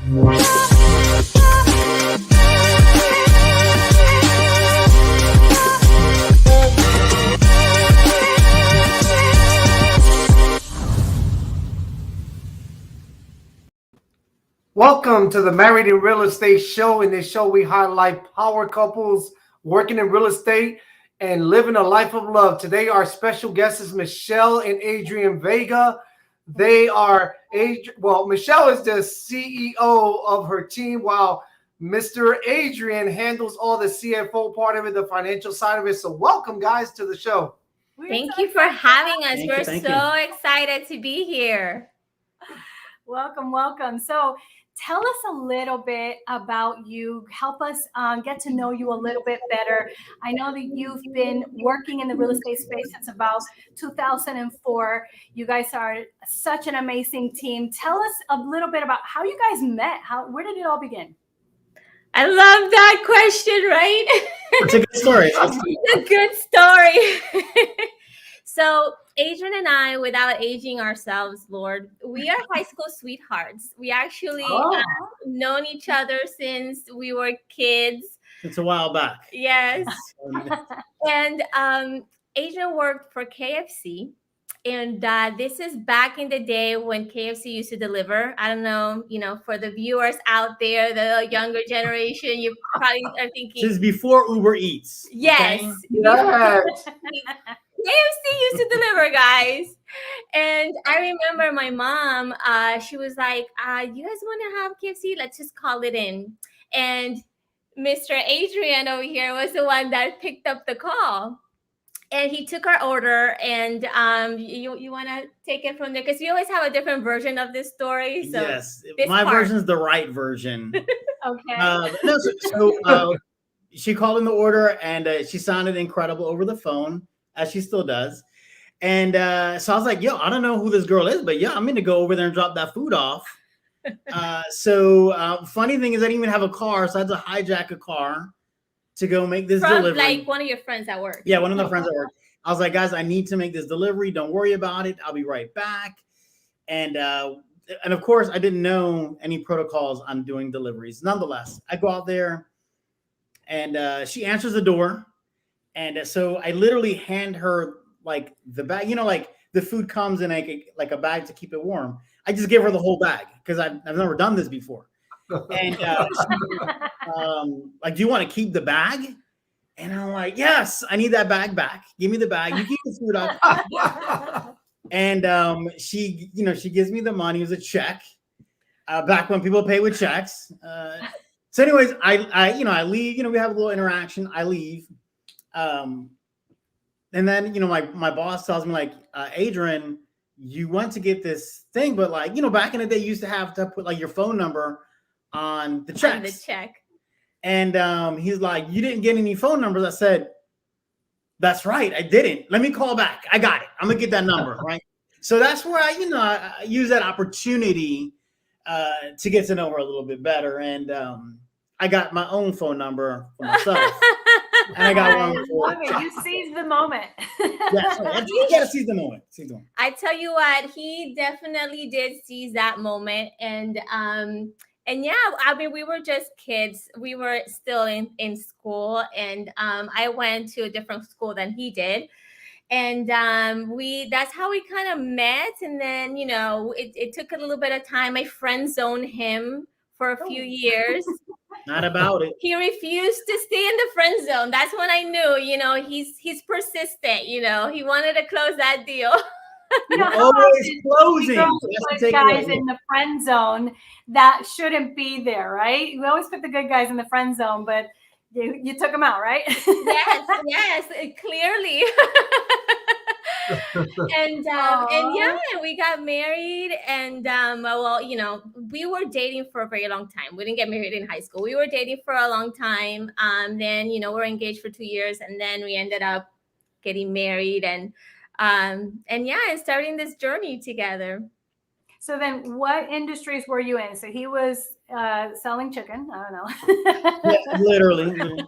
Welcome to the Married in Real Estate show. In this show, we highlight power couples working in real estate and living a life of love. Today, our special guest is Michelle and Adrian Vega. Michelle is the CEO of her team, while Mr. Adrian handles all the CFO part of it, the financial side of it. So welcome, guys, to the show. Thank you for having us. We're so excited to be here. Welcome. So tell us a little bit about you. Help us get to know you a little bit better. I know that you've been working in the real estate space since about 2004. You guys are such an amazing team. Tell us a little bit about how you guys met. Where did it all begin? I love that question, right? It's a good story. It's a good story. So Adrian and I, without aging ourselves, Lord, we are high school sweethearts. We actually known each other since we were kids. It's a while back. Yes. And Adrian worked for KFC. And this is back in the day when KFC used to deliver. I don't know, for the viewers out there, the younger generation, you probably are thinking. This is before Uber Eats. Yes. Okay? Yes. KFC used to deliver, guys. And I remember my mom, she was like, you guys want to have KFC? Let's just call it in. And Mr. Adrian over here was the one that picked up the call. And he took our order, and you want to take it from there? Because we always have a different version of this story. So yes, my version is the right version. Okay. So she called in the order, and she sounded incredible over the phone, as she still does. And so I was like, I don't know who this girl is, but I'm going to go over there and drop that food off. Funny thing is I didn't even have a car, so I had to hijack a car to go make this delivery. Like one of your friends at work. Yeah, one of the friends at work. I was like, guys, I need to make this delivery. Don't worry about it. I'll be right back. And of course, I didn't know any protocols on doing deliveries. Nonetheless, I go out there, and she answers the door. And so I literally hand her like the bag, like the food comes in like a bag to keep it warm. I just give her the whole bag because I've never done this before. And like, do you want to keep the bag? And I'm like, yes, I need that bag back. Give me the bag. You keep the food up. And she gives me the money. It was a check. Back when people pay with checks. So anyways, I leave. We have a little interaction. I leave. And then my boss tells me, like, Adrian, you went to get this thing, but like, back in the day, you used to have to put like your phone number on the checks. On the check. And he's like, you didn't get any phone numbers. I said, that's right, I didn't. Let me call back. I got it. I'm gonna get that number, right? So that's where I use that opportunity to get to know her a little bit better. And I got my own phone number for myself. And I got one for you seized the moment. Yeah, you gotta seize the moment. I tell you what, he definitely did seize that moment. And we were just kids. We were still in school, and I went to a different school than he did. And that's how we kind of met. And then, it took a little bit of time. I friend zoned him for a few years. Not about it. He refused to stay in the friend zone. That's when I knew, he's persistent. He wanted to close that deal. Always closing. Put guys in the friend zone that shouldn't be there, right? We always put the good guys in the friend zone, but you took them out, right? Yes, clearly. And we got married, and we were dating for a very long time. We didn't get married in high school. We were dating for a long time. Then we're engaged for 2 years, and then we ended up getting married, and starting this journey together. So then what industries were you in? So he was selling chicken. I don't know. Yeah, literally.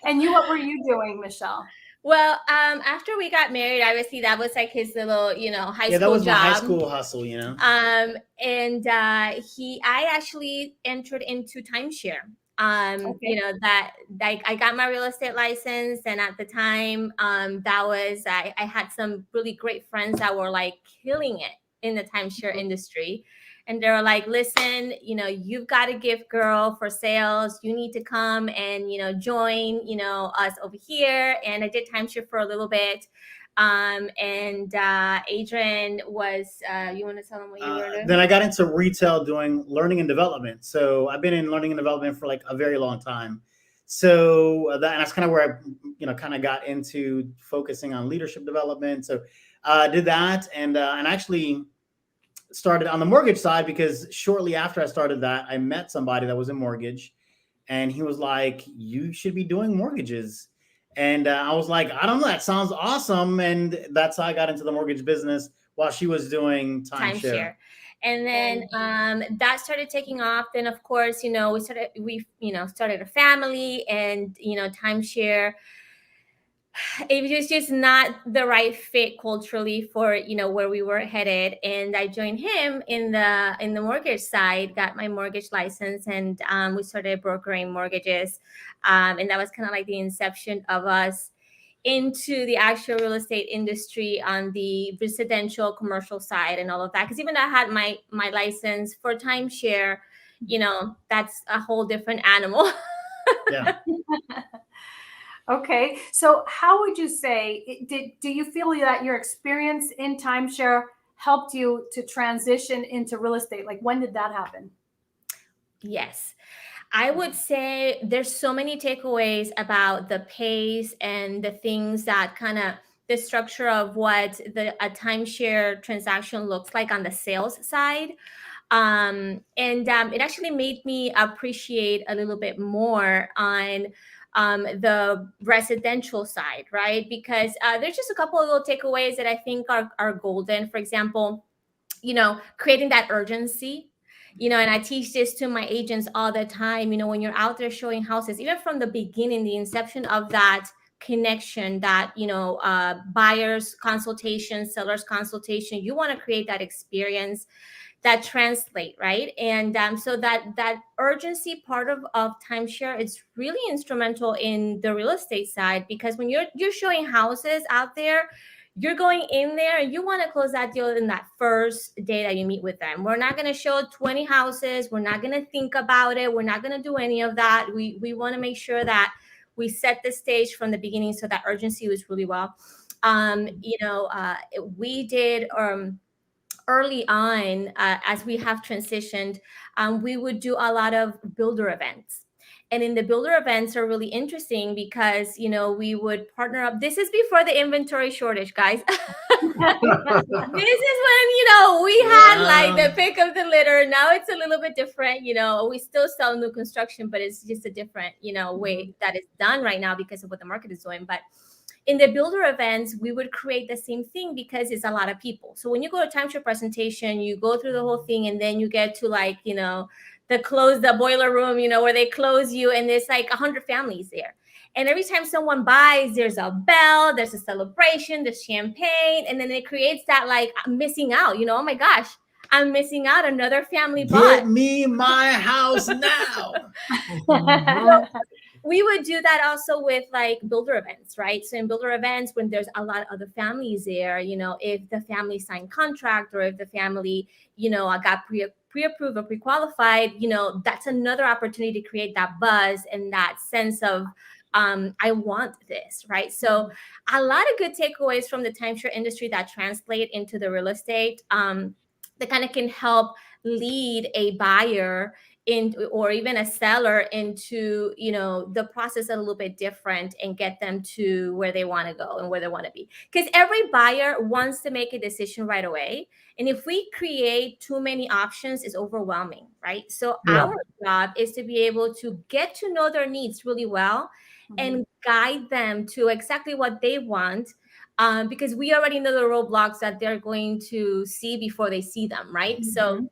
And what were you doing, Michelle? Well, after we got married, obviously that was like his little, high Yeah, that school was my job. high school hustle, And I actually entered into timeshare. Okay. That like I got my real estate license, and at the time, that was I had some really great friends that were like killing it in the timeshare industry. And they were like, listen, you've got a gift, girl, for sales. You need to come and, join, us over here. And I did timeshare for a little bit. And Adrian was, you want to tell them what you were doing? Then I got into retail doing learning and development. So I've been in learning and development for like a very long time. So and that's kind of where I, kind of got into focusing on leadership development. So I did that, and actually started on the mortgage side, because shortly after I started that, I met somebody that was in mortgage, and he was like, "You should be doing mortgages." And I was like, "I don't know, that sounds awesome." And that's how I got into the mortgage business while she was doing timeshare. And then that started taking off. Then of course, we started a family, and timeshare, it was just not the right fit culturally for where we were headed. And I joined him in the mortgage side, got my mortgage license, and we started brokering mortgages, and that was kind of like the inception of us into the actual real estate industry on the residential commercial side and all of that. Because even though I had my license for timeshare, that's a whole different animal. Yeah. Okay. So how would you say, do you feel that your experience in timeshare helped you to transition into real estate? Like, when did that happen? Yes. I would say there's so many takeaways about the pace and the things that kind of the structure of what a timeshare transaction looks like on the sales side. And it actually made me appreciate a little bit more on the residential side, right? Because there's just a couple of little takeaways that I think are golden. For example, creating that urgency. And I teach this to my agents all the time. When you're out there showing houses, even from the beginning, the inception of that connection, that buyers consultation, sellers consultation, you want to create that experience that translate, right? And so that urgency part of timeshare is really instrumental in the real estate side, because when you're showing houses out there, you're going in there and you want to close that deal in that first day that you meet with them. We're not going to show 20 houses. We're not going to think about it. We're not going to do any of that. We want to make sure that we set the stage from the beginning, so that urgency was really well. We did early on, as we have transitioned, we would do a lot of builder events. And in the builder events are really interesting because, we would partner up. This is before the inventory shortage, guys. This is when, we had like the pick of the litter. Now it's a little bit different. We still sell new construction, but it's just a different, way that it's done right now because of what the market is doing. But in the builder events, we would create the same thing because it's a lot of people. So when you go to timeshare presentation, you go through the whole thing, and then you get to like, the boiler room, where they close you, and there's like 100 families there. And every time someone buys, there's a bell, there's a celebration, there's champagne, and then it creates that like missing out, oh my gosh, I'm missing out, another family bought. Give me my house now. We would do that also with like builder events, right? So in builder events, when there's a lot of other families there, if the family signed contract, or if the family, got pre-approved or pre-qualified, that's another opportunity to create that buzz and that sense of, I want this, right? So a lot of good takeaways from the timeshare industry that translate into the real estate, that kind of can help lead a buyer or even a seller into the process a little bit different, and get them to where they want to go and where they want to be, because every buyer wants to make a decision right away, and if we create too many options, it's overwhelming, right? So our job is to be able to get to know their needs really well, and guide them to exactly what they want, because we already know the roadblocks that they're going to see before they see them, right? So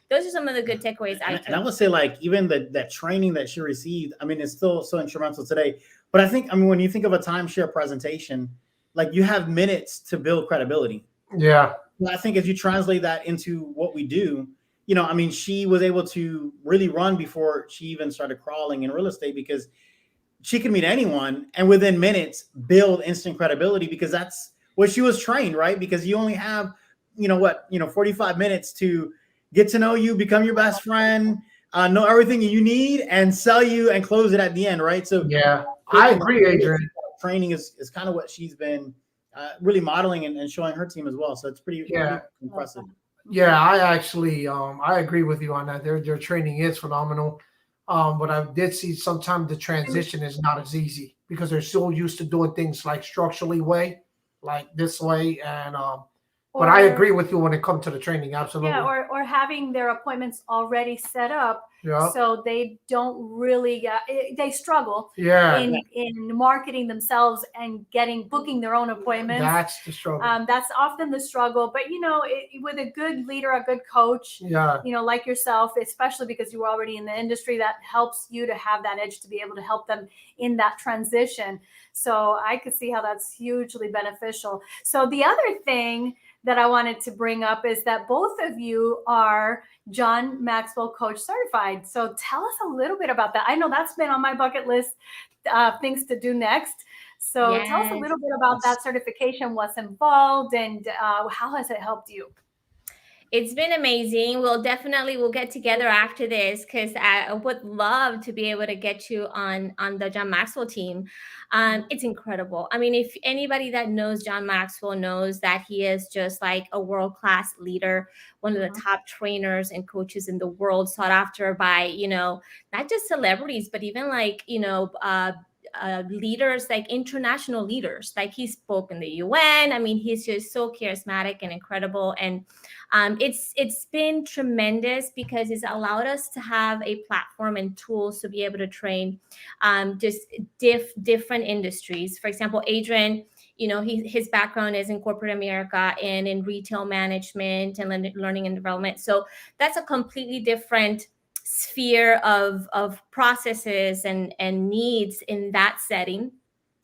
those are some of the good takeaways. And I would say, like, even that training that she received, I mean, it's still so instrumental today. But I think, I mean, when you think of a timeshare presentation, like you have minutes to build credibility. Yeah. Well, I think as you translate that into what we do, you know, I mean, she was able to really run before she even started crawling in real estate, because she could meet anyone and within minutes build instant credibility, because that's what she was trained, right? Because you only have, 45 minutes to get to know you, become your best friend, know everything you need, and sell you and close it at the end, right? So Yeah, I agree, Adrian. training is kind of what she's been really modeling and showing her team as well. So it's pretty impressive. Yeah, I actually I agree with you on that. Their training is phenomenal. But I did see sometimes the transition is not as easy because they're so used to doing things like structurally way, like this way. And but I agree with you when it comes to the training. Absolutely. Yeah, or having their appointments already set up, Yeah. so they don't really they struggle Yeah. in marketing themselves and booking their own appointments. That's the struggle. That's often the struggle. But with a good leader, a good coach, Yeah. like yourself, especially because you were already in the industry, that helps you to have that edge to be able to help them in that transition. So I could see how that's hugely beneficial. So the other thing that I wanted to bring up is that both of you are John Maxwell Coach certified. So tell us a little bit about that. I know that's been on my bucket list, things to do next. So tell us a little bit about that certification, what's involved, and how has it helped you? It's been amazing. We'll get together after this, because I would love to be able to get you on the John Maxwell team. It's incredible. I mean, if anybody that knows John Maxwell knows that he is just like a world-class leader, one of the top trainers and coaches in the world, sought after by, not just celebrities, but even like, leaders, like international leaders. Like he spoke in the UN. I mean, he's just so charismatic and incredible. And it's been tremendous because it's allowed us to have a platform and tools to be able to train just different industries. For example, Adrian, his background is in corporate America and in retail management and learning and development. So that's a completely different sphere of processes and needs in that setting.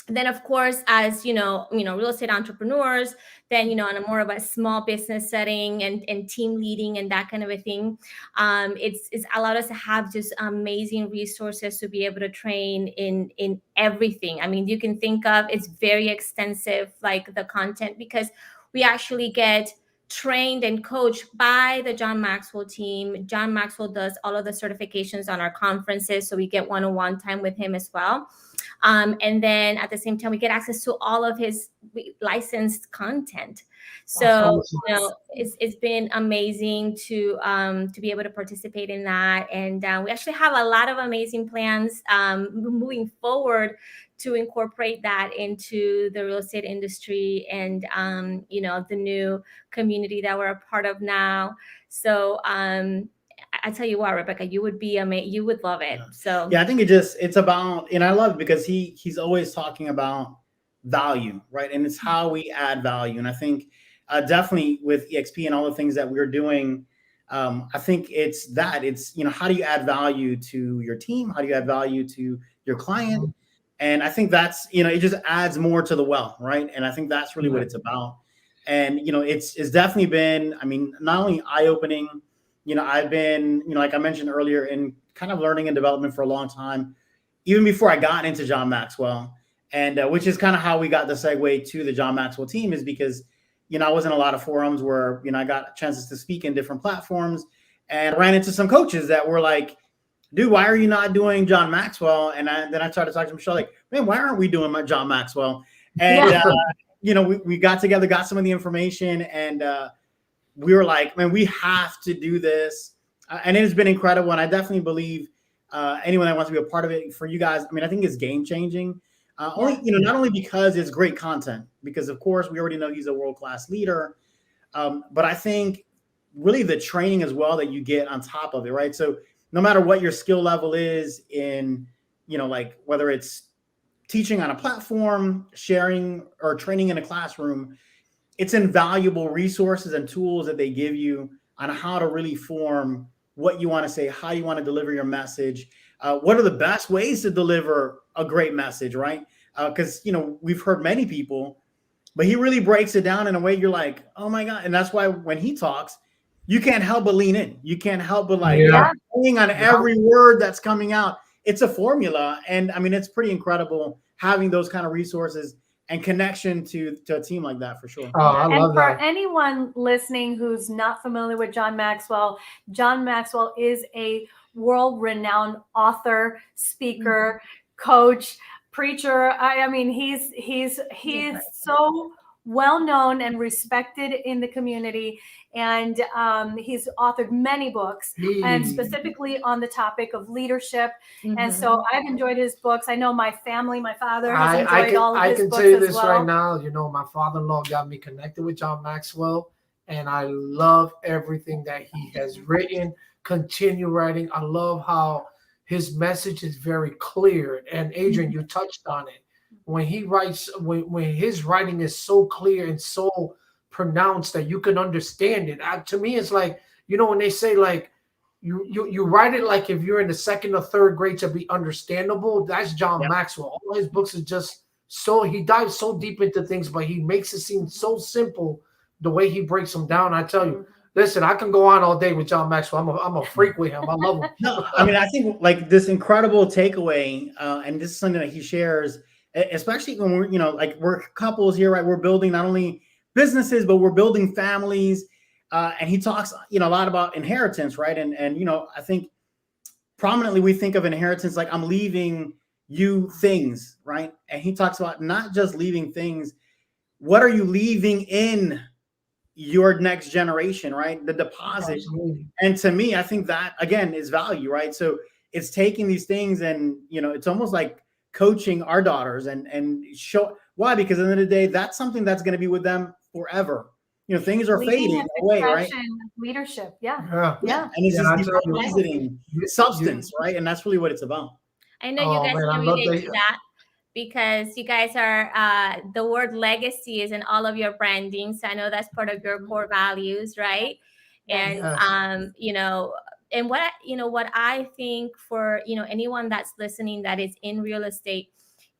Then, of course, as real estate entrepreneurs, then on a more of a small business setting and team leading and that kind of a thing, it's allowed us to have just amazing resources to be able to train in everything. I mean, you can think of, it's very extensive, like the content, because we actually get trained and coached by the John Maxwell team. John Maxwell does all of the certifications on our conferences, so we get one-on-one time with him as well. And then at the same time, we get access to all of his licensed content. So, it's been amazing to be able to participate in that. And we actually have a lot of amazing plans moving forward to incorporate that into the real estate industry and, the new community that we're a part of now. So, I tell you what, Rebecca, you would be amazing. You would love it. So I think it's about, and I love it because he's always talking about value, right? And it's how we add value. And I think definitely with EXP and all the things that we're doing, I think it's how do you add value to your team? How do you add value to your client? And I think that's, it just adds more to the well, right? And I think that's really what it's about. And, it's definitely been, I mean, not only eye-opening, I've been, like I mentioned earlier, in kind of learning and development for a long time, even before I got into John Maxwell. And which is kind of how we got the segue to the John Maxwell team, is because, I was in a lot of forums where, I got chances to speak in different platforms and ran into some coaches that were like, dude, why are you not doing John Maxwell? And then I started talking to Michelle, like, man, why aren't we doing John Maxwell? And, we got together, got some of the information, and we were like, man, we have to do this. And it has been incredible. And I definitely believe anyone that wants to be a part of it, for you guys, I mean, I think it's game changing. Not only because it's great content, because of course we already know he's a world-class leader, but I think really the training as well that you get on top of it, right? So no matter what your skill level is in, like whether it's teaching on a platform, sharing, or training in a classroom, it's invaluable resources and tools that they give you on how to really form what you want to say, how you want to deliver your message, what are the best ways to deliver a great message, right? Because we've heard many people, but he really breaks it down in a way you're like, oh my God. And that's why when he talks, you can't help but lean in. You can't help but leaning on every word that's coming out. It's a formula. And I mean, it's pretty incredible having those kind of resources and connection to a team like that, for sure. Oh, I love that. And for anyone listening who's not familiar with John Maxwell is a world-renowned author, speaker, coach, preacher. I mean, he's so well known and respected in the community, and he's authored many books, and specifically on the topic of leadership. And so I've enjoyed his books. I know my family, my father has enjoyed all of his books as well. I can tell you this right now. My father-in-law got me connected with John Maxwell, and I love everything that he has written. Continue writing. I love how his message is very clear. And Adrian, you touched on it. When he writes, when his writing is so clear and so pronounced that you can understand it. To me, it's like, when they say like you write it like if you're in the second or third grade to be understandable, that's John Maxwell. All his books is just he dives so deep into things, but he makes it seem so simple the way he breaks them down. I tell you, listen, I can go on all day with John Maxwell. I'm a freak with him. I love him. No, I mean, I think like this incredible takeaway, and this is something that he shares, especially when we're couples here, right? We're building not only businesses, but we're building families. And he talks, a lot about inheritance, right? And I think prominently we think of inheritance like I'm leaving you things, right? And he talks about not just leaving things. What are you leaving in your next generation, right? The deposit. Absolutely. And to me, I think that again is value, right? So it's taking these things and, it's almost like coaching our daughters and show why, because at the end of the day, that's something that's going to be with them forever. Things are fading away, right? Leadership. And it's just revisiting substance, right? And that's really what it's about. I know you guys can relate to that, because you guys are the word legacy is in all of your branding. So I know that's part of your core values, right? And and what I think for anyone that's listening that is in real estate,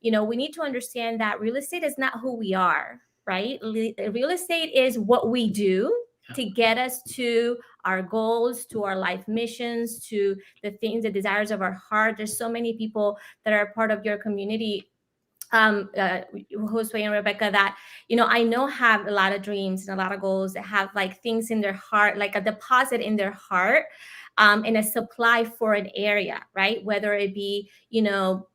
we need to understand that real estate is not who we are, right? Real estate is what we do to get us to our goals, to our life missions, to the things, the desires of our heart. There's so many people that are part of your community, Josue and Rebecca, that I know have a lot of dreams and a lot of goals, that have like things in their heart, like a deposit in their heart, and a supply for an area, right? Whether it be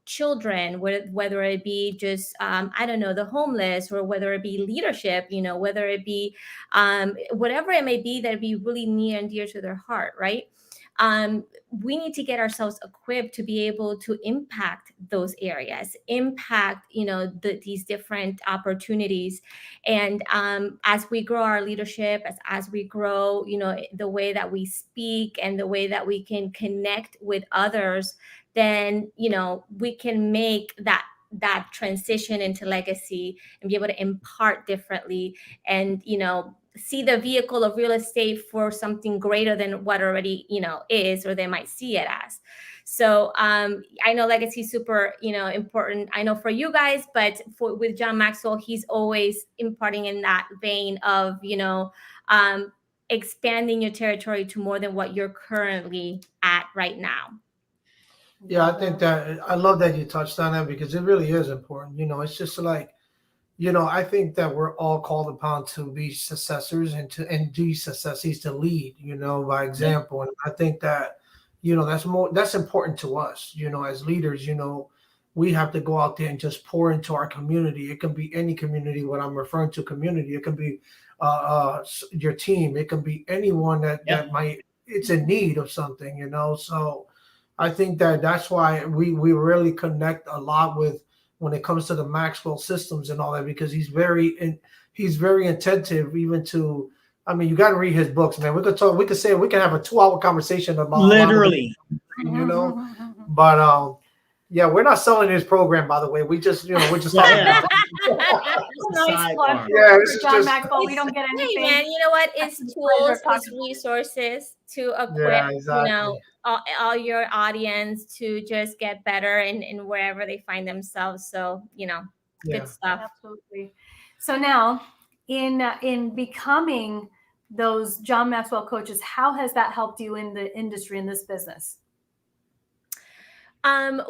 children, whether it be just the homeless, or whether it be leadership, whether it be whatever it may be that be really near and dear to their heart, right? We need to get ourselves equipped to be able to impact those areas, impact, these different opportunities. And as we grow our leadership, as we grow, the way that we speak and the way that we can connect with others, then, we can make that transition into legacy and be able to impart differently and, see the vehicle of real estate for something greater than what already, is, or they might see it as. So I know legacy is super, important. I know for you guys, but with John Maxwell, he's always imparting in that vein of, expanding your territory to more than what you're currently at right now. Yeah, I think that I love that you touched on that, because it really is important. It's just like, I think that we're all called upon to be successors and be successes, to lead, by example. And I think that, that's important to us, as leaders. We have to go out there and just pour into our community. It can be any community. When I'm referring to community, it can be your team. It can be anyone that might, it's in need of something, so I think that's why we really connect a lot with, when it comes to the Maxwell systems and all that, because he's very attentive even to, you got to read his books, man. We could have a 2-hour conversation about literally, but Yeah, we're not selling his program, by the way. We just, we're just talking. Yeah. Nice plug Sidebar. Yeah, for this is John just- Maxwell. We don't get Hey anything. man, you know what? It's It's a tools, pleasure it's talking. resources to equip, Yeah, exactly. all your audience to just get better in wherever they find themselves. So, Yeah. good stuff. Absolutely. So now, in becoming those John Maxwell coaches, how has that helped you in the industry, in this business?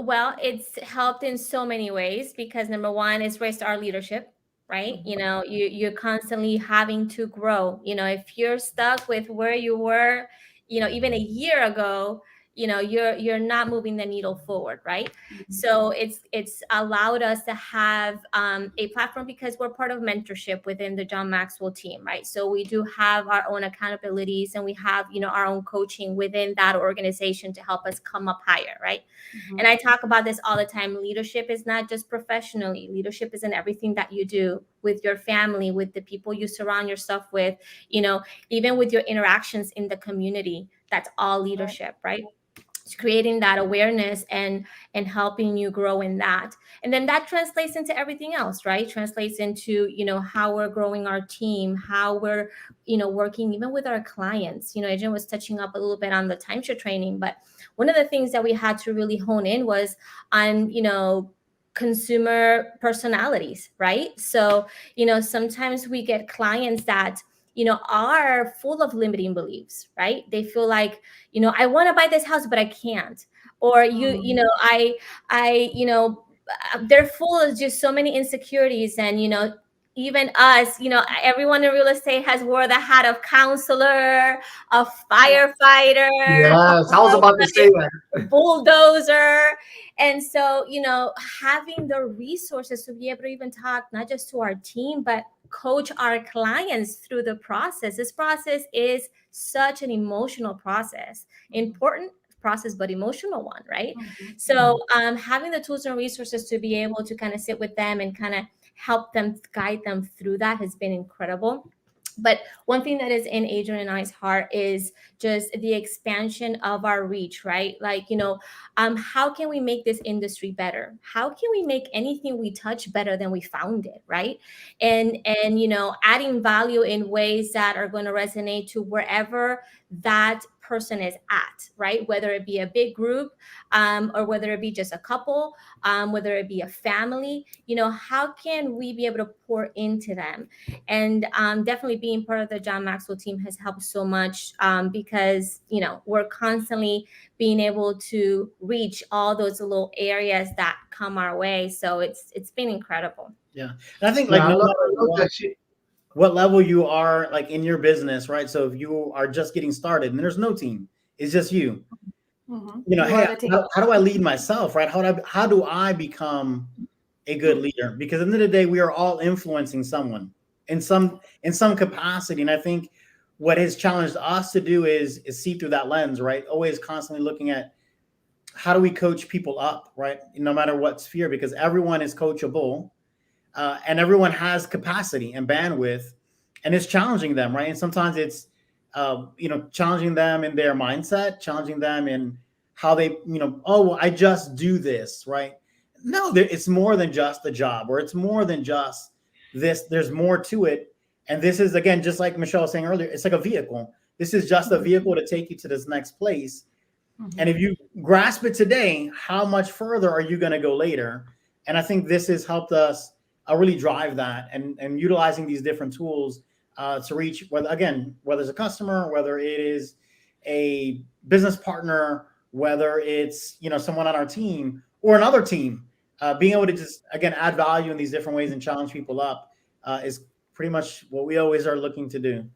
Well, it's helped in so many ways because number one, it's raised our leadership, right? You're constantly having to grow. If you're stuck with where you were, even a year ago, you're not moving the needle forward, right? So it's allowed us to have a platform because we're part of mentorship within the John Maxwell team, right? So we do have our own accountabilities and we have our own coaching within that organization to help us come up higher, right? And I talk about this all the time. Leadership is not just professionally. Leadership is in everything that you do with your family, with the people you surround yourself with, even with your interactions in the community. That's all leadership, right? It's creating that awareness and helping you grow in that. And then that translates into everything else, right? Translates into, how we're growing our team, how we're, working even with our clients. Adrian was touching up a little bit on the timeshare training, but one of the things that we had to really hone in was on, consumer personalities, right? So, sometimes we get clients that, are full of limiting beliefs, right? They feel like, I want to buy this house, but I can't. Or they're full of just so many insecurities. And, even us, everyone in real estate has wore the hat of counselor, of firefighter, Yes, I was about to say that. bulldozer. And so, having the resources to be able to even talk not just to our team, but coach our clients through the process. This process is such an emotional process, important process, but emotional one, right? So having the tools and resources to be able to kind of sit with them and kind of help them, guide them through that has been incredible. But one thing that is in Adrian and I's heart is just the expansion of our reach, right? Like, how can we make this industry better? How can we make anything we touch better than we found it, right? And adding value in ways that are going to resonate to wherever that person is at, right? Whether it be a big group, or whether it be just a couple, whether it be a family, how can we be able to pour into them? And definitely being part of the John Maxwell team has helped so much, because we're constantly being able to reach all those little areas that come our way. So it's been incredible. Yeah, and I think like I no love matter that shit. what level you are, like in your business, right? So if you are just getting started and there's no team, it's just you. Hey, how do I lead myself, right? How do I become a good leader? Because at the end of the day, we are all influencing someone in some capacity. And I think what has challenged us to do is see through that lens, right? Always constantly looking at how do we coach people up, right? No matter what sphere, because everyone is coachable, and everyone has capacity and bandwidth, and it's challenging them, right? And sometimes it's challenging them in their mindset, challenging them in how they, oh, well, I just do this, right? No, it's more than just a job, or it's more than just this. There's more to it. And this is, again, just like Michelle was saying earlier, it's like a vehicle. This is just a vehicle to take you to this next place. And if you grasp it today, how much further are you going to go later? And I think this has helped us really drive that, and utilizing these different tools to reach, whether it's a customer, whether it is a business partner, whether it's someone on our team or another team, being able to just add value in these different ways and challenge people up is pretty much what we always are looking to do.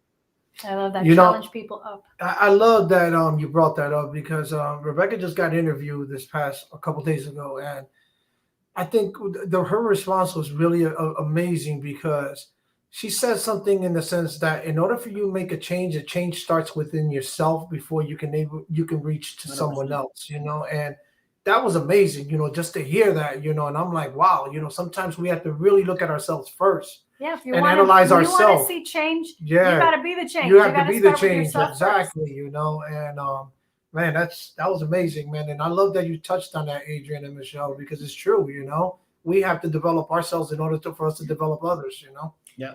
I love that. Challenge people up. I love that you brought that up, because Rebecca just got interviewed this past a couple days ago, and I think her response was really amazing, because she said something in the sense that in order for you to make a change starts within yourself before you can reach to 100%. Someone else, and that was amazing, just to hear that, and I'm like, wow, sometimes we have to really look at ourselves first. Yeah, if you and want analyze to, ourselves. You want to see change. Yeah, you got to be the change. You have to be the change, exactly. First. And Man, that was amazing, man. And I love that you touched on that, Adrian and Michelle, because it's true, we have to develop ourselves in order for us to develop others. Yeah.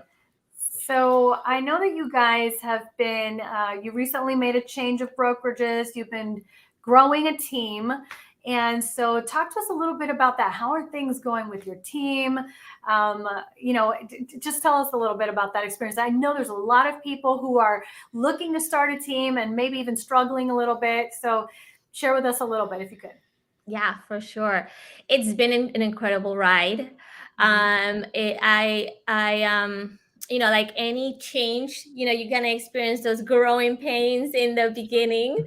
So I know that you guys have been, you recently made a change of brokerages. You've been growing a team. And so talk to us a little bit about that. How are things going with your team? Just tell us a little bit about that experience. I know there's a lot of people who are looking to start a team and maybe even struggling a little bit. So share with us a little bit if you could. Yeah, for sure. It's been an incredible ride. Like any change, you're gonna experience those growing pains in the beginning,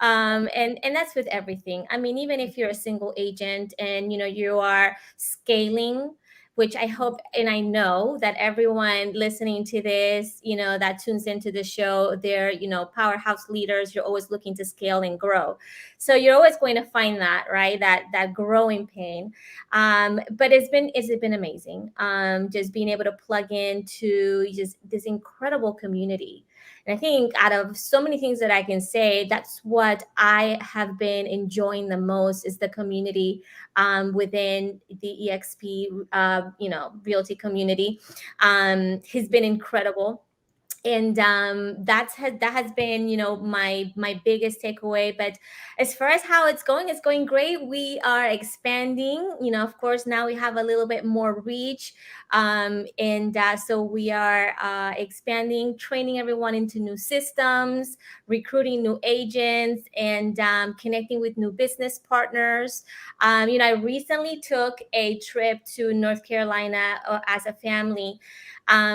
and that's with everything. I mean, even if you're a single agent and you are scaling, which I hope and I know that everyone listening to this, that tunes into the show, they're powerhouse leaders. You're always looking to scale and grow. So you're always going to find that, right? That growing pain. But it's been amazing. Just being able to plug into just this incredible community. And I think out of so many things that I can say, that's what I have been enjoying the most is the community within the EXP, realty community. Has been incredible. And that has been my biggest takeaway. But as far as how it's going great. We are expanding, of course. Now we have a little bit more reach, and so we are expanding, training everyone into new systems, recruiting new agents, and connecting with new business partners. I recently took a trip to North Carolina as a family,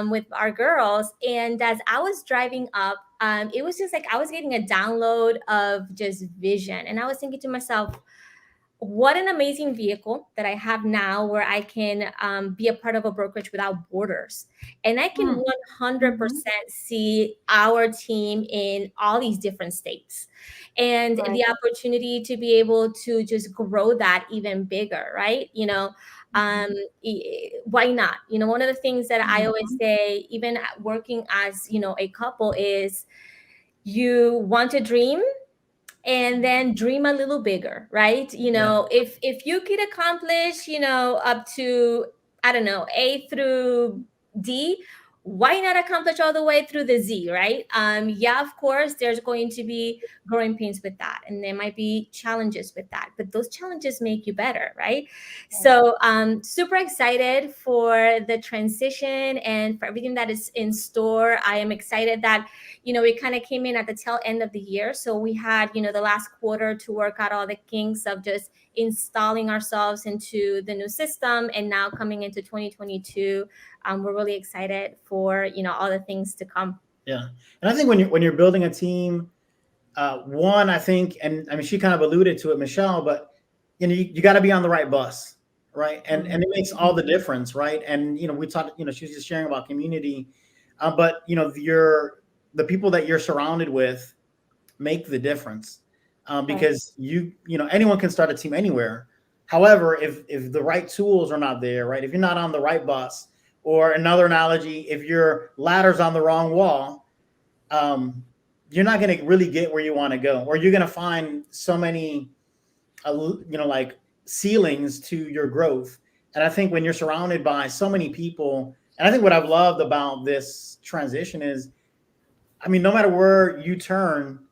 with our girls. And as I was driving up, it was just like I was getting a download of just vision. And I was thinking to myself, what an amazing vehicle that I have now where I can be a part of a brokerage without borders. And I can 100% see our team in all these different states, and the opportunity to be able to just grow that even bigger, right? Why not? One of the things that I always say, even working as, a couple, is you want to dream and then dream a little bigger, right? If you could accomplish, up to, I don't know, A through D, why not accomplish all the way through the Z, right? Yeah, of course, there's going to be growing pains with that, and there might be challenges with that, but those challenges make you better, right? So super excited for the transition and for everything that is in store. I am excited that we kind of came in at the tail end of the year, so we had the last quarter to work out all the kinks of just installing ourselves into the new system. And now coming into 2022, we're really excited for all the things to come. Yeah, and I think when you're building a team, one, I think, and I mean, she kind of alluded to it, Michelle, but you got to be on the right bus, right? And it makes all the difference, right? And we talked, she was just sharing about community, but the people that you're surrounded with make the difference, because anyone can start a team anywhere. However, if the right tools are not there, right? If you're not on the right bus, or another analogy, if your ladder's on the wrong wall, you're not going to really get where you want to go, or you're going to find so many, like ceilings to your growth. And I think when you're surrounded by so many people, and I think what I've loved about this transition is, I mean, no matter where you turn,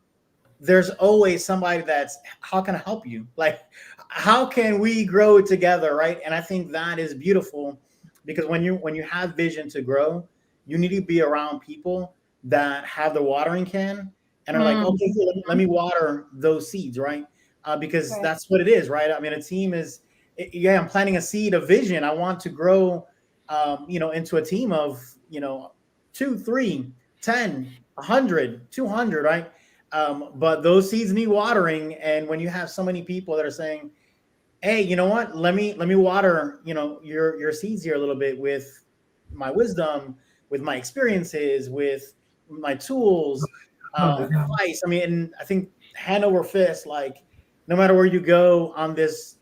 there's always somebody that's, how can I help you? Like, how can we grow together, right? And I think that is beautiful, because when you have vision to grow, you need to be around people that have the watering can and are like, okay, let me water those seeds, right? Because that's what it is, right? I mean, a team is, I'm planting a seed of vision. I want to grow, into a team of, 2, 3, 10, 100, 200, right? But those seeds need watering. And when you have so many people that are saying, hey, you know what? Let me water, your seeds here a little bit with my wisdom, with my experiences, with my tools, advice. I mean, and I think hand over fist, like no matter where you go on this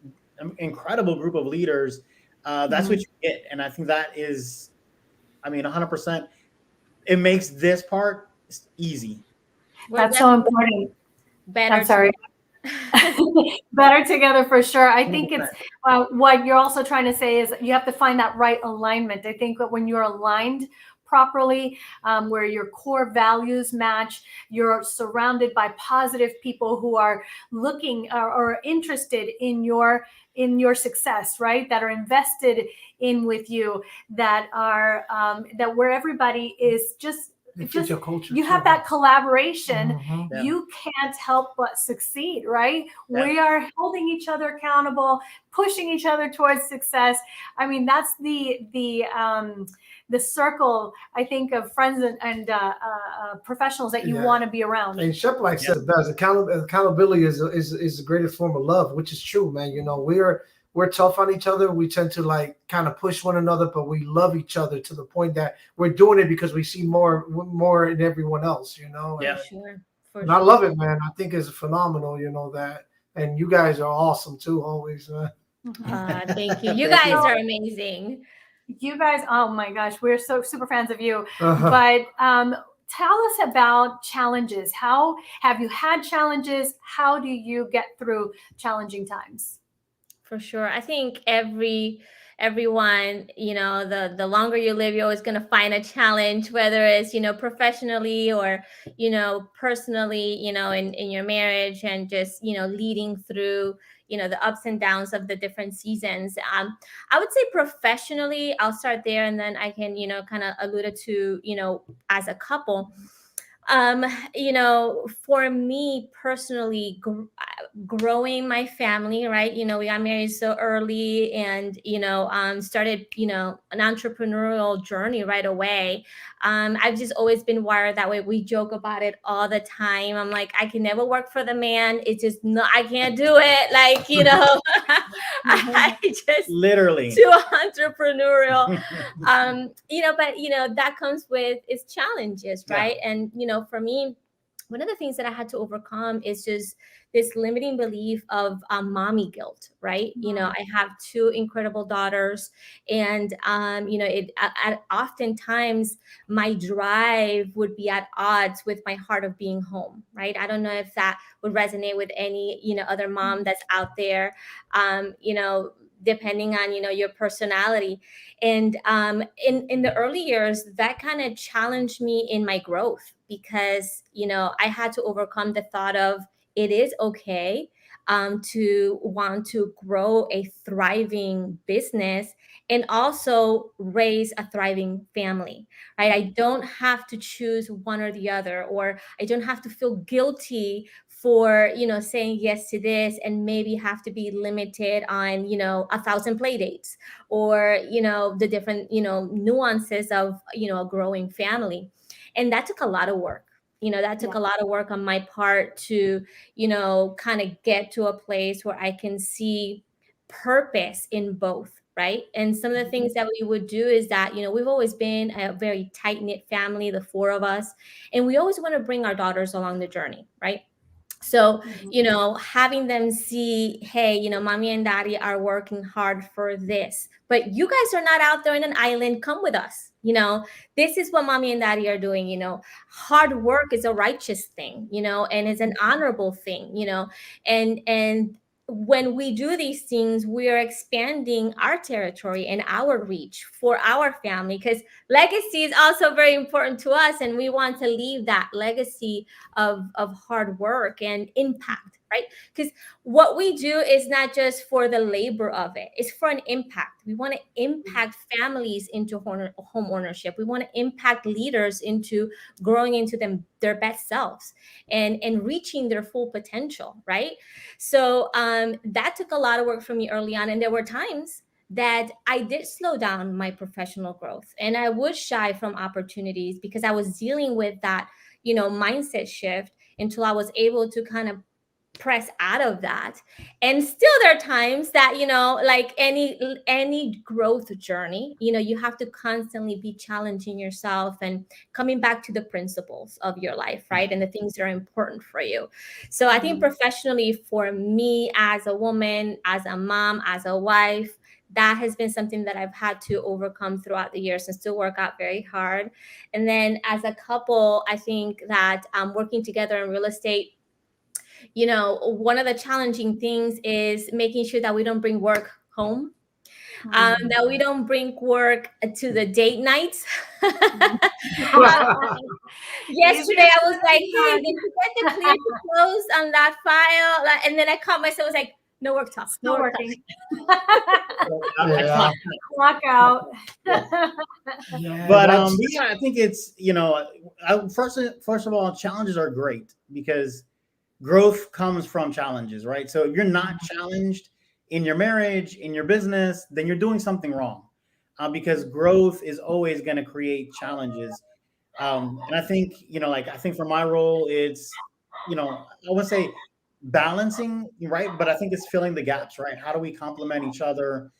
incredible group of leaders, that's what you get. And I think that is, 100%. It makes this part easy. That's so important. better. I'm sorry. Better together for sure. I think it's what you're also trying to say is you have to find that right alignment. I think that when you're aligned properly, where your core values match, you're surrounded by positive people who are looking or interested in your success, right? That are invested in with you, that are that where everybody is just your culture. You have that collaboration. Mm-hmm. You can't help but succeed, right? We are holding each other accountable, pushing each other towards success. I mean, that's the circle, I think, of friends and professionals that you want to be around. And Shep like said, does accountability is the greatest form of love, which is true, man. You know, we're tough on each other. We tend to like kind of push one another, but we love each other to the point that we're doing it because we see more in everyone else, you know. Yeah, and I love it, man. I think it's phenomenal, you know, that, and you guys are awesome too, always, man. Thank you. You guys are amazing. You guys, oh my gosh, we're so super fans of you. But tell us about challenges. How have you had challenges? How do you get through challenging times? For sure. I think everyone, you know, the longer you live, you're always going to find a challenge, whether it's, you know, professionally or, you know, personally, you know, in your marriage, and just, you know, leading through, you know, the ups and downs of the different seasons. I would say professionally, I'll start there, and then I can, you know, kind of allude to, you know, as a couple. You know, for me personally, growing my family, right? You know, we got married so early, and, you know, started, you know, an entrepreneurial journey right away. I've just always been wired that way. We joke about it all the time. I'm like, I can never work for the man. It's just no, I can't do it. Like, you know, I just literally too entrepreneurial. You know, but you know, that comes with its challenges, right? And you know, for me, one of the things that I had to overcome is just this limiting belief of mommy guilt, right? You know, I have two incredible daughters, and you know, oftentimes my drive would be at odds with my heart of being home, right? I don't know if that would resonate with any, you know, other mom that's out there, you know, depending on, you know, your personality. And in the early years, that kind of challenged me in my growth, because, you know, I had to overcome the thought of it is okay to want to grow a thriving business and also raise a thriving family, right? I don't have to choose one or the other, or I don't have to feel guilty for, you know, saying yes to this and maybe have to be limited on, you know, 1,000 play dates, or, you know, the different, you know, nuances of, you know, a growing family. And that took a lot of work. You know, that took a lot of work on my part to, you know, kind of get to a place where I can see purpose in both, right? And some of the things that we would do is that, you know, we've always been a very tight-knit family, the four of us, and we always want to bring our daughters along the journey, right? So, you know, having them see, hey, you know, mommy and daddy are working hard for this, but you guys are not out there in an island. Come with us. You know, this is what mommy and daddy are doing. You know, hard work is a righteous thing, you know, and it's an honorable thing, you know, and when we do these things, we are expanding our territory and our reach for our family, because legacy is also very important to us. And we want to leave that legacy of hard work and impact, right? Because what we do is not just for the labor of it, it's for an impact. We want to impact families into home ownership. We want to impact leaders into growing into their best selves and reaching their full potential, right? So that took a lot of work for me early on. And there were times that I did slow down my professional growth, and I was shy from opportunities because I was dealing with that, you know, mindset shift until I was able to kind of press out of that. And still there are times that, you know, like any growth journey, you know, you have to constantly be challenging yourself and coming back to the principles of your life, right? And the things that are important for you. So I think professionally, for me as a woman, as a mom, as a wife, that has been something that I've had to overcome throughout the years and still work out very hard. And then as a couple, I think that working together in real estate, you know, one of the challenging things is making sure that we don't bring work home, that we don't bring work to the date nights. Yesterday, I was like, hey, did you get the clear to close on that file? And then I caught myself, I was like, no work talk. No Still work working. Yeah. Clock out. Yeah, But that's- yeah, I think it's, you know, first of all, challenges are great because growth comes from challenges, right? So if you're not challenged in your marriage, in your business, then you're doing something wrong, because growth is always going to create challenges. And I think, you know, like I think for my role, it's, you know, I wouldn't say balancing, right? But I think it's filling the gaps, right? How do we complement each other?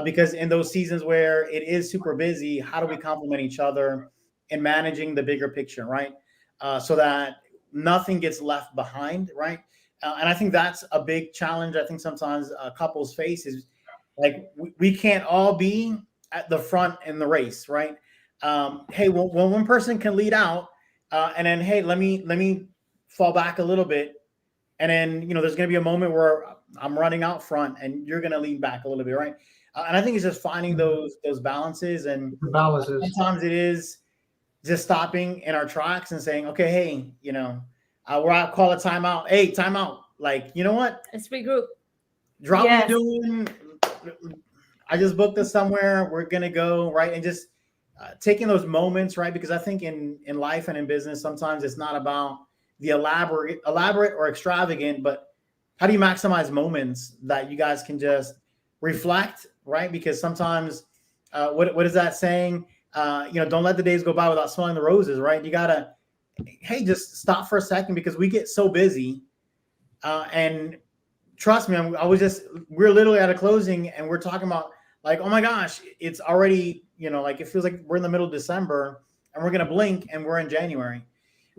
Because in those seasons where it is super busy, how do we complement each other in managing the bigger picture, right? So that nothing gets left behind, right? And I think that's a big challenge. I think sometimes couples face is like we can't all be at the front in the race, right? Hey, well, one person can lead out, and then hey, let me fall back a little bit, and then you know there's going to be a moment where I'm running out front, and you're going to lean back a little bit, right? And I think it's just finding those balances, and balances. sometimes it is just stopping in our tracks and saying, okay, hey, you know, we're out, call a timeout. Hey, timeout. Like, you know what? Let's regroup. Drop Yes. what you're doing. I just booked this somewhere. We're gonna go, right? And just taking those moments, right? Because I think in life and in business, sometimes it's not about the elaborate or extravagant, but how do you maximize moments that you guys can just reflect, right? Because sometimes, what is that saying? You know, don't let the days go by without smelling the roses, right? You gotta, hey, just stop for a second because we get so busy, and trust me, we're literally at a closing and we're talking about like, oh my gosh, it's already, you know, like it feels like we're in the middle of December and we're going to blink and we're in January.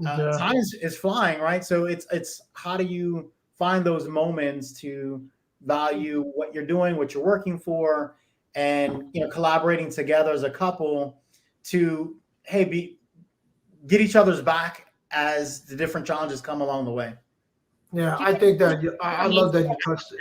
Time is flying, right? So it's how do you find those moments to value what you're doing, what you're working for, and, you know, collaborating together as a couple to, hey, get each other's back as the different challenges come along the way. Yeah, I think that I love that you touched it.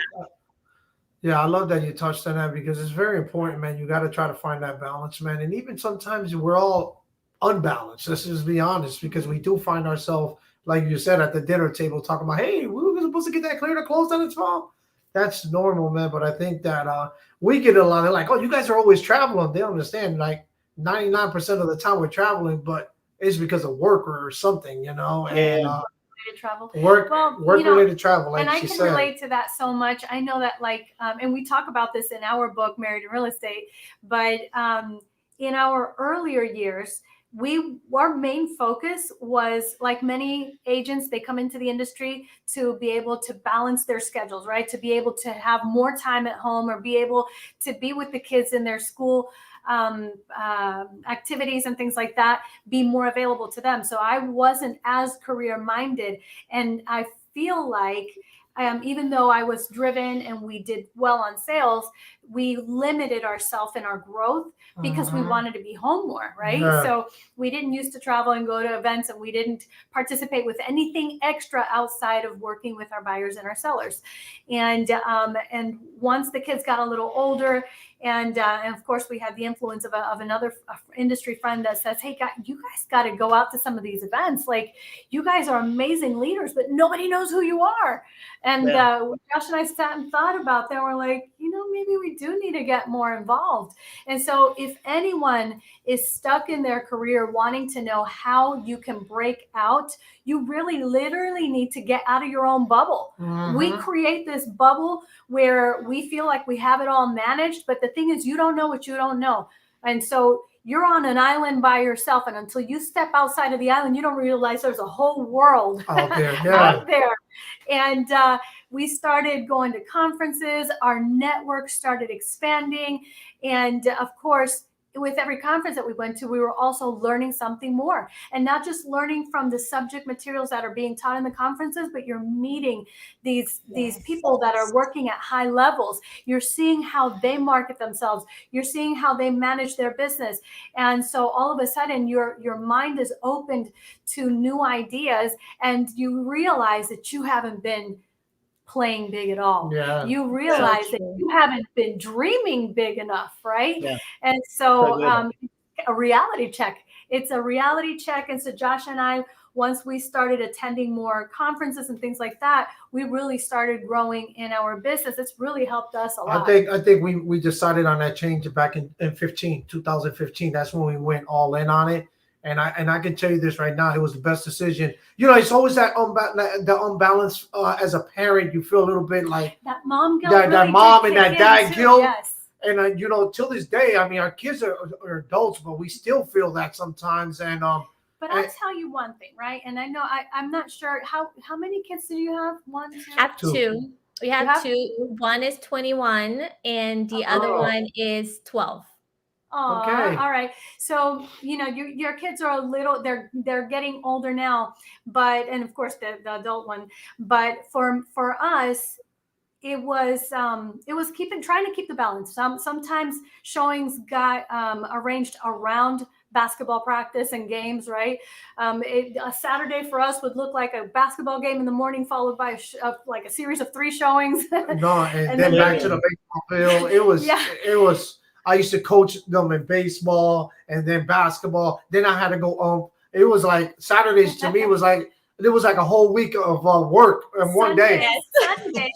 Yeah, I love that you touched on that because it's very important, man. You got to try to find that balance, man. And even sometimes we're all unbalanced. Let's just be honest, because we do find ourselves, like you said, at the dinner table talking about, hey, we were supposed to get that clear to close on its fall. That's normal, man. But I think that we get a lot of like, oh, you guys are always traveling. They don't understand. Like 99% of the time we're traveling, but it's because of work or something, you know. And travel work related travel, like and I she can said. relate to that so much. I know that like and we talk about this in our book Married in Real Estate, but in our earlier years our main focus was, like many agents, they come into the industry to be able to balance their schedules, right? To be able to have more time at home or be able to be with the kids in their school activities and things like that, be more available to them. So I wasn't as career minded. And I feel like even though I was driven and we did well on sales, we limited ourselves in our growth because we wanted to be home more, right? Yeah. So we didn't used to travel and go to events, and we didn't participate with anything extra outside of working with our buyers and our sellers. And once the kids got a little older, and of course we had the influence of another industry friend that says, hey, you guys got to go out to some of these events. Like, you guys are amazing leaders, but nobody knows who you are. And Josh and I sat and thought about that. We're like, you know, maybe we do need to get more involved. And so if anyone is stuck in their career wanting to know how you can break out, you really literally need to get out of your own bubble. We create this bubble where we feel like we have it all managed, but the thing is, you don't know what you don't know. And so you're on an island by yourself, and until you step outside of the island, you don't realize there's a whole world out there. And we started going to conferences, our network started expanding, and of course, with every conference that we went to, we were also learning something more, and not just learning from the subject materials that are being taught in the conferences, but you're meeting these people that are working at high levels. You're seeing how they market themselves. You're seeing how they manage their business. And so all of a sudden your mind is opened to new ideas, and you realize that you haven't been playing big at all. Yeah. You realize that you haven't been dreaming big enough, right? Yeah. And so a reality check. It's a reality check. And so Josh and I, once we started attending more conferences and things like that, we really started growing in our business. It's really helped us a lot. I think we decided on that change back in 2015. That's when we went all in on it. And I can tell you this right now, it was the best decision. You know, it's always that unbalance as a parent. You feel a little bit like that mom guilt, that mom and that dad guilt. Yes. And you know, till this day, I mean, our kids are adults, but we still feel that sometimes. And but I'll tell you one thing, right? And I know I'm not sure how many kids do you have? One, two? I have two. We have two. One is 21, and the other one is 12. Oh, okay. All right. So, you know, your kids are a little, they're getting older now, and of course the adult one, but for us, it was trying to keep the balance. Sometimes showings got arranged around basketball practice and games, right? A Saturday for us would look like a basketball game in the morning, followed by like a series of 3 showings. No, and then back to the baseball field. It was. I used to coach them in baseball and then basketball. Then I had to go. It was like Saturdays to me was like it was like a whole week of work in one day. Sunday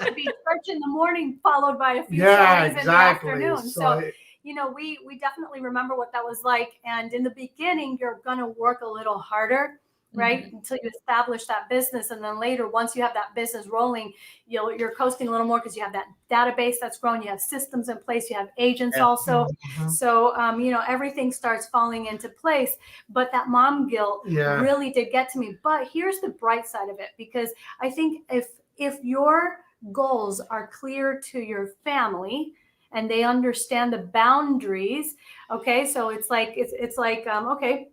would be church in the morning, followed by a few showings in the afternoon. So you know, we definitely remember what that was like. And in the beginning, you're gonna work a little harder, right? Mm-hmm. Until you establish that business. And then later, once you have that business rolling, you're coasting a little more because you have that database that's grown, you have systems in place, you have agents also. Mm-hmm. So, you know, everything starts falling into place. But that mom guilt really did get to me. But here's the bright side of it, because I think if your goals are clear to your family and they understand the boundaries, okay, so it's like, okay,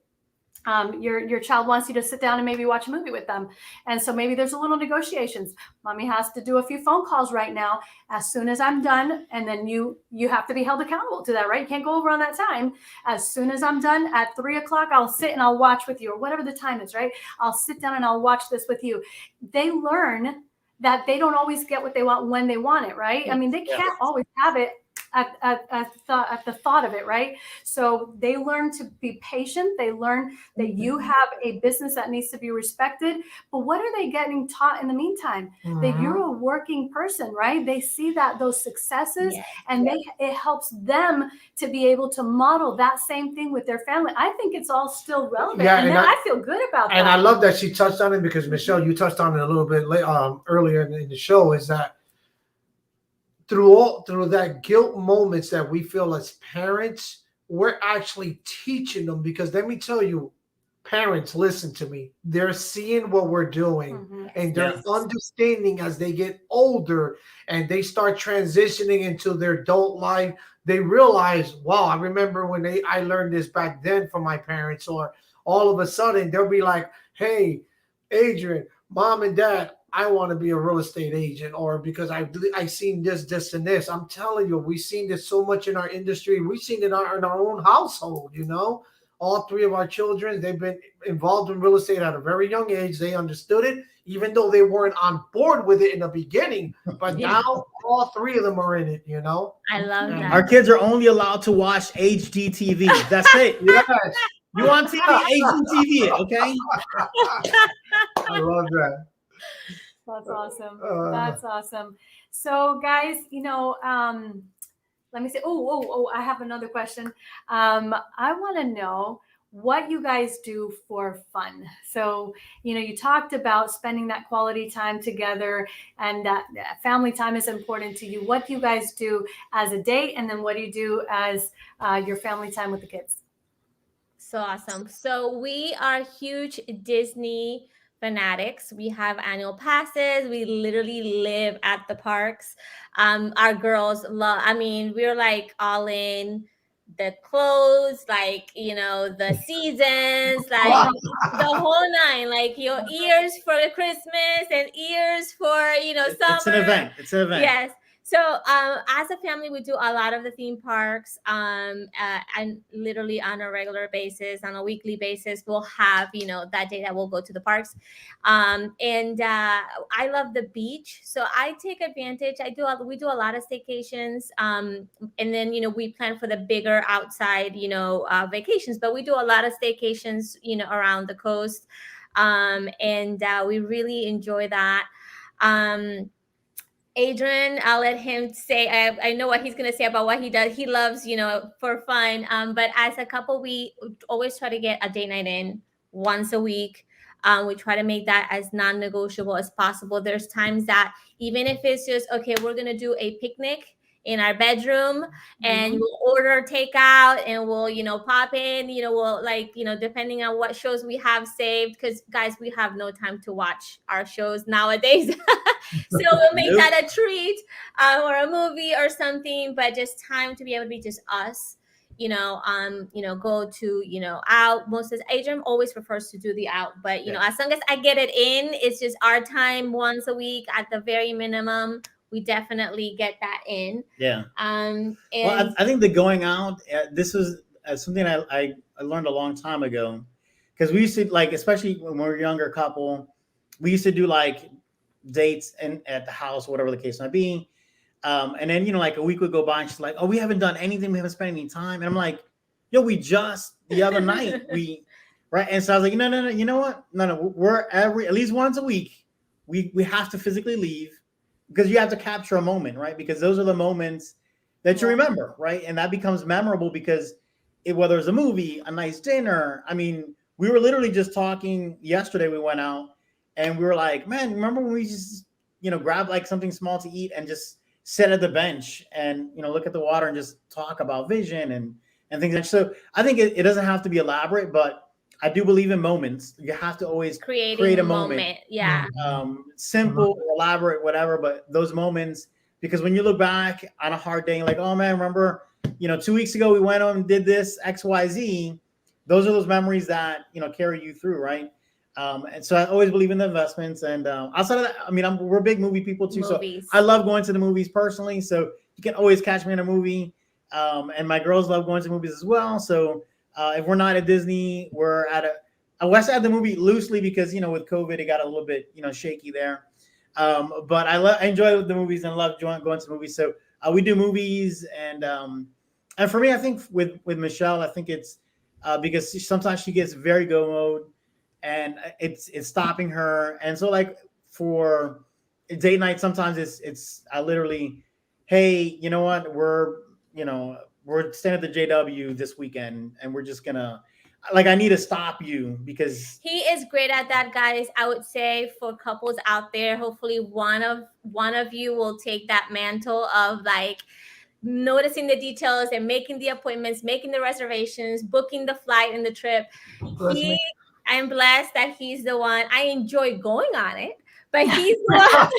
your child wants you to sit down and maybe watch a movie with them. And so maybe there's a little negotiations. Mommy has to do a few phone calls right now. As soon as I'm done, and then you have to be held accountable to that, right? You can't go over on that time. As soon as I'm done at 3:00, I'll sit and I'll watch with you, or whatever the time is, right? I'll sit down and I'll watch this with you. They learn that they don't always get what they want when they want it, right? I mean, they can't always have it at the thought of it, right? So they learn to be patient. They learn that you have a business that needs to be respected. But what are they getting taught in the meantime? That you're a working person, right? They see those successes, and it helps them to be able to model that same thing with their family. I think it's all still relevant, and I feel good about that. And I love that she touched on it, because Michelle, you touched on it a little bit earlier in the show, is that through that guilt moments that we feel as parents, we're actually teaching them. Because let me tell you, parents, listen to me. They're seeing what we're doing, and they're understanding as they get older and they start transitioning into their adult life. They realize, wow, I remember when I learned this back then from my parents. Or all of a sudden they'll be like, hey, Adrian, Mom and Dad, I want to be a real estate agent, or because I seen this, and this. I'm telling you, we've seen this so much in our industry. We've seen it in our own household, you know. All 3 of our children, they've been involved in real estate at a very young age. They understood it, even though they weren't on board with it in the beginning. But now all 3 of them are in it, you know. I love that. Our kids are only allowed to watch HGTV. That's it. Yes. You want TV? HGTV, okay? I love that. That's awesome. That's awesome. So, guys, you know, let me say, I have another question. I want to know what you guys do for fun. So, you know, you talked about spending that quality time together, and that family time is important to you. What do you guys do as a date? And then what do you do as your family time with the kids? So awesome. So we are huge Disney fanatics. We have annual passes. We literally live at the parks. Our girls love, I mean, we're like all in the clothes, like, the seasons, like the whole nine, like your ears for Christmas and ears for, summer. It's an event. It's an event. Yes. So as a family, we do a lot of the theme parks, and literally on a regular basis, on a weekly basis, we'll have, that day that we'll go to the parks. And I love the beach, so I take advantage. We do a lot of staycations, and then, we plan for the bigger outside, vacations, but we do a lot of staycations, around the coast. And we really enjoy that. Adrian, I'll let him say. I know what he's going to say about what he does. He loves, for fun. But as a couple, we always try to get a date night in once a week. We try to make that as non-negotiable as possible. There's times that even if it's just, okay, we're going to do a picnic in our bedroom, and we'll order takeout, and we'll, pop in, we'll, like, depending on what shows we have saved, because guys, we have no time to watch our shows nowadays. So we'll make that a treat, or a movie or something, but just time to be able to be just us, go to, out. Most of Adrian always prefers to do the out, but as long as I get it in, it's just our time once a week at the very minimum. We definitely get that in. Yeah. And well, I think the going out, this was something I learned a long time ago, because we used to, like, especially when we were a younger couple, we used to do like dates at the house, whatever the case might be. And then, like a week would go by and she's like, oh, we haven't done anything. We haven't spent any time. And I'm like, yo, we just the other night, right. And so I was like, no, you know what? No, we're at least once a week. We have to physically leave, because you have to capture a moment, right? Because those are the moments that you remember, right? And that becomes memorable, because whether it's a movie, a nice dinner. I mean, we were literally just talking yesterday. We went out and we were like, man, remember when we just, grab like something small to eat and just sit at the bench and, look at the water and just talk about vision and things. So I think it doesn't have to be elaborate, but I do believe in moments. You have to always create a moment. Yeah. Simple, elaborate, whatever, but those moments, because when you look back on a hard day, like, oh man, remember, 2 weeks ago we went on and did this XYZ. Those are those memories that, carry you through, right? And so I always believe in the investments. And outside of that, I mean, we're big movie people too. Movies. So I love going to the movies personally. So you can always catch me in a movie. And my girls love going to movies as well. So if we're not at Disney, we're at West Side the movie loosely, because, with COVID, it got a little bit, shaky there. But I enjoy the movies and love going to the movies. So we do movies. And for me, I think with Michelle, I think it's because sometimes she gets very go mode, and it's stopping her. And so, like, for date night, sometimes it's I literally, hey, you know what, we're staying at the JW this weekend, and we're just gonna, like, I need to stop you, because he is great at that, guys. I would say for couples out there, hopefully one of you will take that mantle of, like, noticing the details and making the appointments, making the reservations, booking the flight and the trip. I'm blessed that he's the one. I enjoy going on it, but he's the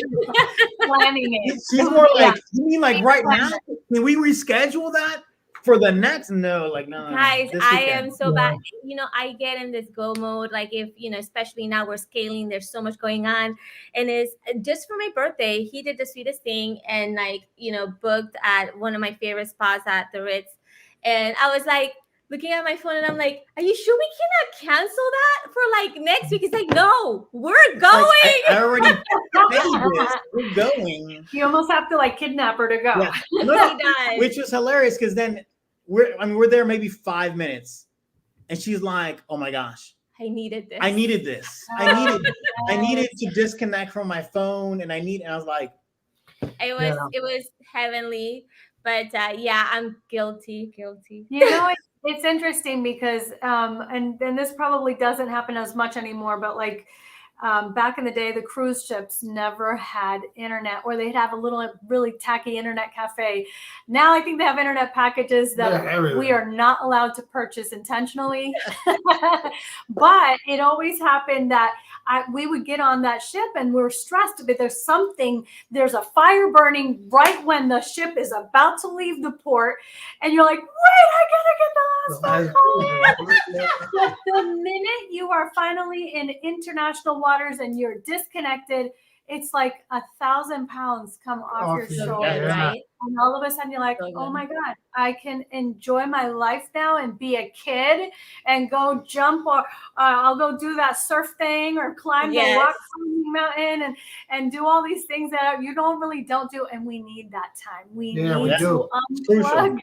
one planning it. She's more like, you mean like right now? Can we reschedule that for the next? No, guys, I am so bad. I get in this go mode. Like, if, especially now we're scaling, there's so much going on. And it's just for my birthday, he did the sweetest thing and, like, booked at one of my favorite spots at the Ritz. And I was like, looking at my phone, and I'm like, are you sure we cannot cancel that for, like, next week? He's like, no, we're going. Like, I already paid this. We're going. You almost have to, like, kidnap her to go. Yeah. No, which was hilarious, because then we're there maybe 5 minutes, and she's like, oh my gosh, I needed this. I needed to disconnect from my phone, and I was like, it was heavenly. But I'm guilty. It's interesting because and this probably doesn't happen as much anymore, but, like, back in the day, the cruise ships never had internet, or they'd have a little really tacky internet cafe. Now I think they have internet packages that we are not allowed to purchase intentionally. But it always happened that we would get on that ship and we're stressed, but there's a fire burning right when the ship is about to leave the port. And you're like, wait, I gotta get the last phone call. But the minute you are finally in international waters and you're disconnected, it's like 1,000 pounds come off your shoulders, right? And all of a sudden you're like, oh my God, I can enjoy my life now and be a kid and go jump, or I'll go do that surf thing or climb the rock climbing mountain and do all these things that you don't do. And we need that time. We need to unplug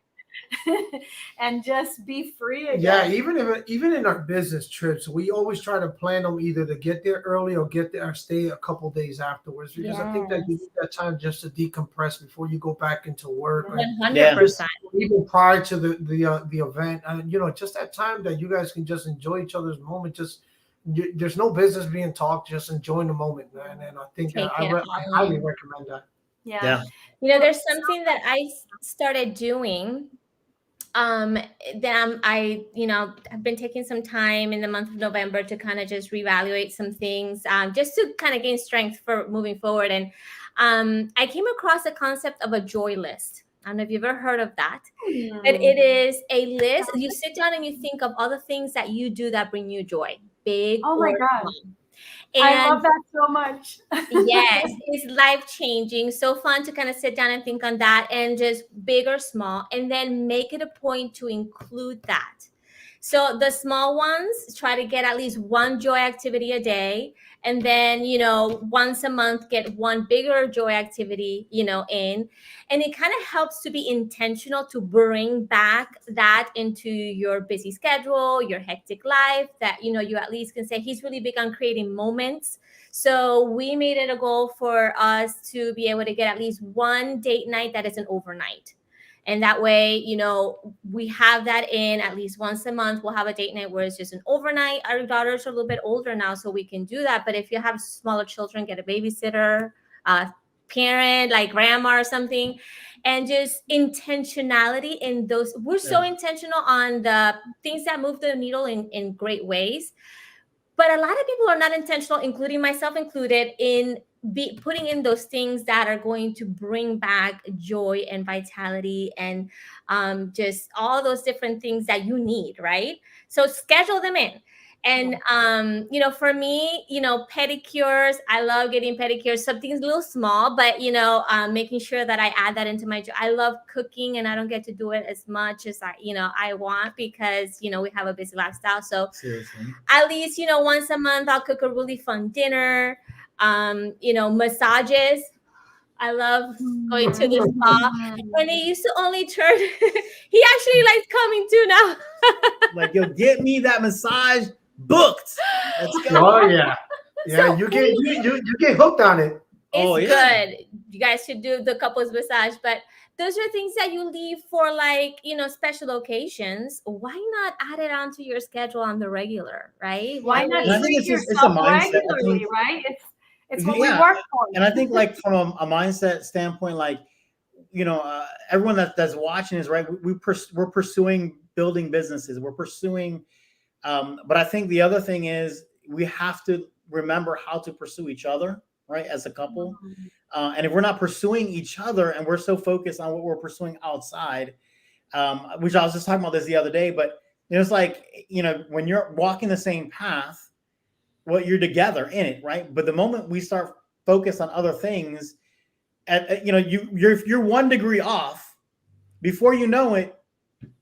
and just be free again. Yeah, even in our business trips, we always try to plan them either to get there early or get there or stay a couple days afterwards, because I think that you need that time just to decompress before you go back into work. 100%. Even prior to the event, just that time that you guys can just enjoy each other's moment. There's no business being talked, just enjoying the moment, man. And I think I highly recommend that. Yeah. There's something that I started doing. Then I've been taking some time in the month of November to kind of just reevaluate some things, just to kind of gain strength for moving forward. And I came across the concept of a joy list. I don't know if you've ever heard of that, but it is a list. You sit down and you think of all the things that you do that bring you joy, big or small. And I love that so much. Yes, it's life-changing. So fun to kind of sit down and think on that, and just big or small, and then make it a point to include that. So the small ones, try to get at least one joy activity a day. And then, once a month, get one bigger joy activity, in. And it kind of helps to be intentional to bring back that into your busy schedule, your hectic life, that, you at least can say he's really big on creating moments. So we made it a goal for us to be able to get at least one date night that is an overnight. And that way, we have that in at least once a month. We'll have a date night where it's just an overnight. Our daughters are a little bit older now, so we can do that. But if you have smaller children, get a babysitter, parent, like grandma or something. And just intentionality in those. We're so intentional on the things that move the needle in great ways. But a lot of people are not intentional, including myself included, in putting in those things that are going to bring back joy and vitality and just all those different things that you need, right? So schedule them in. And, for me, pedicures, I love getting pedicures, something's a little small, but, making sure that I add that into my job. I love cooking, and I don't get to do it as much as I want, because, we have a busy lifestyle. So at least, once a month, I'll cook a really fun dinner. Massages. I love going to the spa, and he used to only turn. He actually likes coming too now. Like, you'll get me that massage booked. Let's go. Oh yeah, so you get hooked on it. It's good. You guys should do the couples massage, but those are things that you leave for, like, special occasions. Why not add it onto your schedule on the regular, right? Why not treat yourself regularly, right? It's what we work for. And I think, like, from a mindset standpoint, like, everyone that's watching is right. We're pursuing building businesses. We're pursuing, but I think the other thing is we have to remember how to pursue each other, right, as a couple. And if we're not pursuing each other and we're so focused on what we're pursuing outside, which I was just talking about this the other day, but it's like, when you're walking the same path, well, you're together in it, right? But the moment we start focused on other things, you're 1 degree off. Before you know it,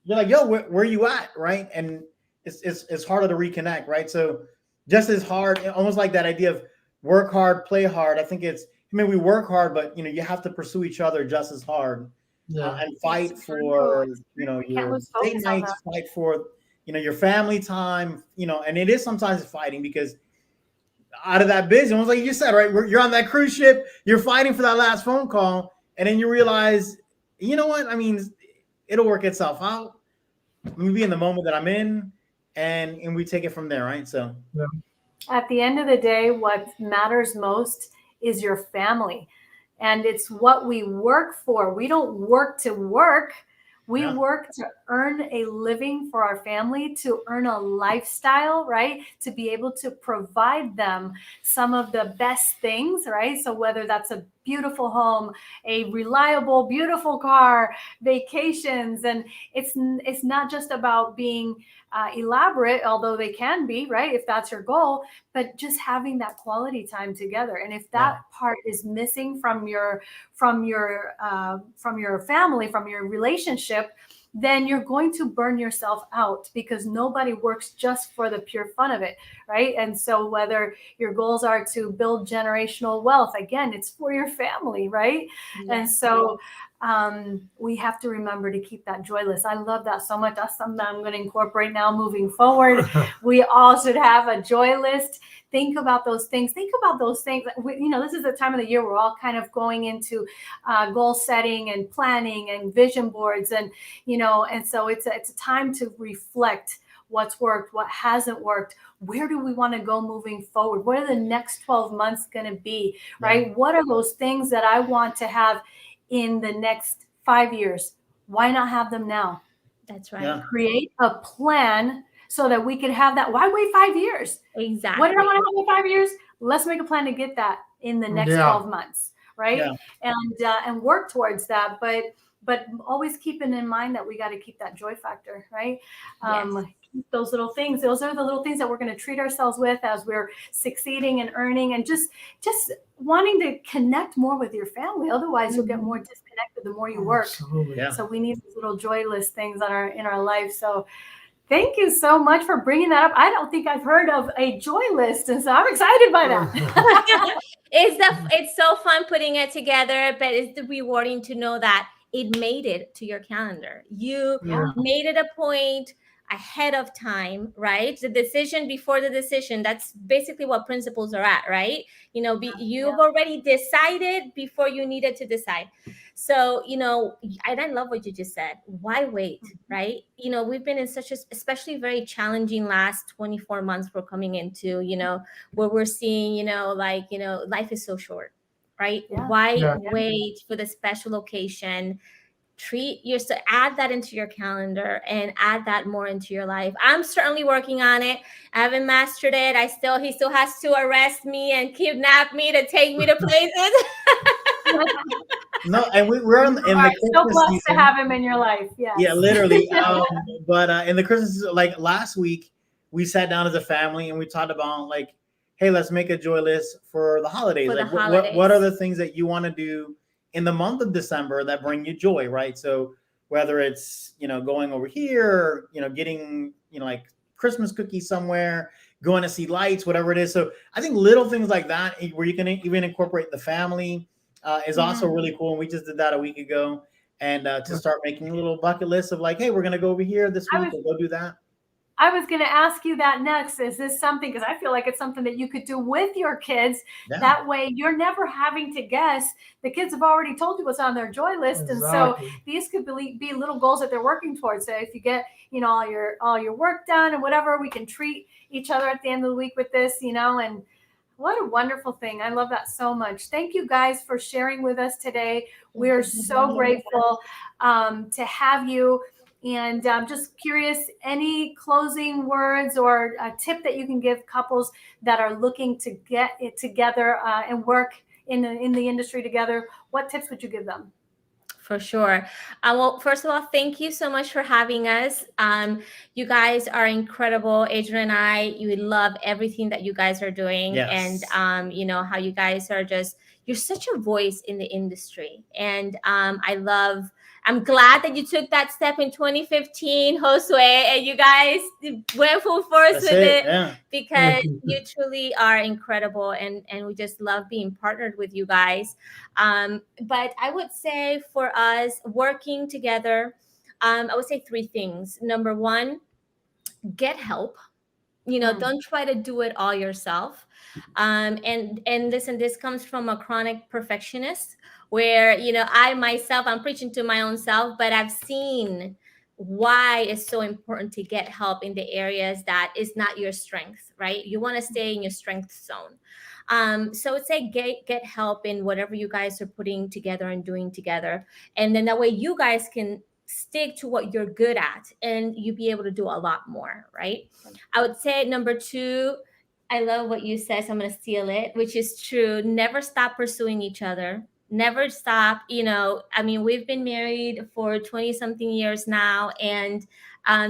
you're like, yo, where you at, right? And it's harder to reconnect, right? So just as hard, almost like that idea of work hard, play hard. I think we work hard, but you have to pursue each other just as hard, and fight for your date nights, fight for your family time, and it is sometimes fighting, because out of that busy, almost like you said, right? You're on that cruise ship, you're fighting for that last phone call, and then you realize, you know what? I mean, it'll work itself out. Let me be in the moment that I'm in, and we take it from there, right? So, At the end of the day, what matters most is your family. And it's what we work for. We don't work to work. We Yeah. work to earn a living for our family, to earn a lifestyle, right? To be able to provide them some of the best things, right? So whether that's a beautiful home, a reliable, beautiful car, vacations, and it's not just about being elaborate, although they can be, right? If that's your goal, but just having that quality time together. And if that part is missing from your family, from your relationship, then you're going to burn yourself out, because nobody works just for the pure fun of it, right? And so whether your goals are to build generational wealth, again, it's for your family, right? And so we have to remember to keep that joy list. I love that so much. That's something I'm going to incorporate now moving forward. We all should have a joy list. Think about those things. Think about those things. This is the time of the year we're all kind of going into goal setting and planning and vision boards, and and so it's a time to reflect what's worked, what hasn't worked, where do we want to go moving forward, what are the next 12 months going to be, right? What are those things that I want to have in the next 5 years? Why not have them now? That's right. Yeah. Create a plan so that we could have that. Why wait 5 years? Exactly. What do I want to have in 5 years? Let's make a plan to get that in the next 12 months, right? And work towards that. But always keeping in mind that we got to keep that joy factor, right? Keep those little things. Those are the little things that we're going to treat ourselves with as we're succeeding and earning, and just wanting to connect more with your family. Otherwise, you'll get more disconnected the more you work. Absolutely. Yeah. So we need these little joyless things that are in our life. So thank you so much for bringing that up. I don't think I've heard of a joy list, and so I'm excited by that. It's so fun putting it together, but it's rewarding to know that it made it to your calendar. You made it a point ahead of time, right? The decision before the decision. That's basically what principles are at, right? You've already decided before you needed to decide. So, and I love what you just said. Why wait, right? We've been in such a, especially very challenging last 24 months we're coming into, where we're seeing, life is so short, right? Why wait for the special occasion? Treat yourself, add that into your calendar and add that more into your life. I'm certainly working on it. I haven't mastered it. He still has to arrest me and kidnap me to take me to places. No, and we're in the So Christmas blessed season. to have him in your life. Yes. Yeah, literally. But in the Christmas, like last week, we sat down as a family and we talked about like, hey, let's make a joy list for the holidays. For the like, holidays. What are the things that you want to do in the month of December that bring you joy, right? So whether it's going over here, getting like Christmas cookies somewhere, going to see lights, whatever it is. So I think little things like that where you can even incorporate the family is also really cool. And we just did that a week ago. And to start making a little bucket list of like, hey, we're going to go over here this week or go do that. I was going to ask you that next. Is this something, because I feel like it's something that you could do with your kids. Yeah. That way you're never having to guess. The kids have already told you what's on their joy list. Exactly. And so these could be little goals that they're working towards. So if you get, all your work done and whatever, we can treat each other at the end of the week with this, and what a wonderful thing. I love that so much. Thank you guys for sharing with us today. We're so grateful to have you. And I'm just curious, any closing words or a tip that you can give couples that are looking to get it together and work in the industry together? What tips would you give them? For sure. Well, first of all, thank you so much for having us. You guys are incredible. Adrian and I, you love everything that you guys are doing. Yes. And, how you guys are you're such a voice in the industry. And I'm glad that you took that step in 2015, Josue, and you guys went full force with it because you truly are incredible. And we just love being partnered with you guys. But I would say for us working together, I would say 3 things. Number 1, get help. Don't try to do it all yourself. And this comes from a chronic perfectionist where, I'm preaching to my own self, but I've seen why it's so important to get help in the areas that is not your strength, right? You want to stay in your strength zone. So it's like get help in whatever you guys are putting together and doing together. And then that way you guys can stick to what you're good at and you be able to do a lot more, right? I would say number 2, I love what you said, so I'm going to steal it, which is true. Never stop pursuing each other. Never stop. I mean, we've been married for 20 something years now, and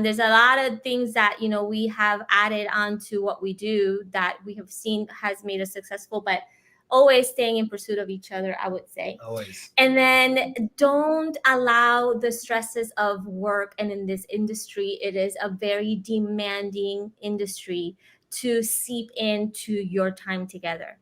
there's a lot of things that, we have added on to what we do that we have seen has made us successful, but always staying in pursuit of each other, I would say. Always. And then don't allow the stresses of work. And in this industry, it is a very demanding industry to seep into your time together.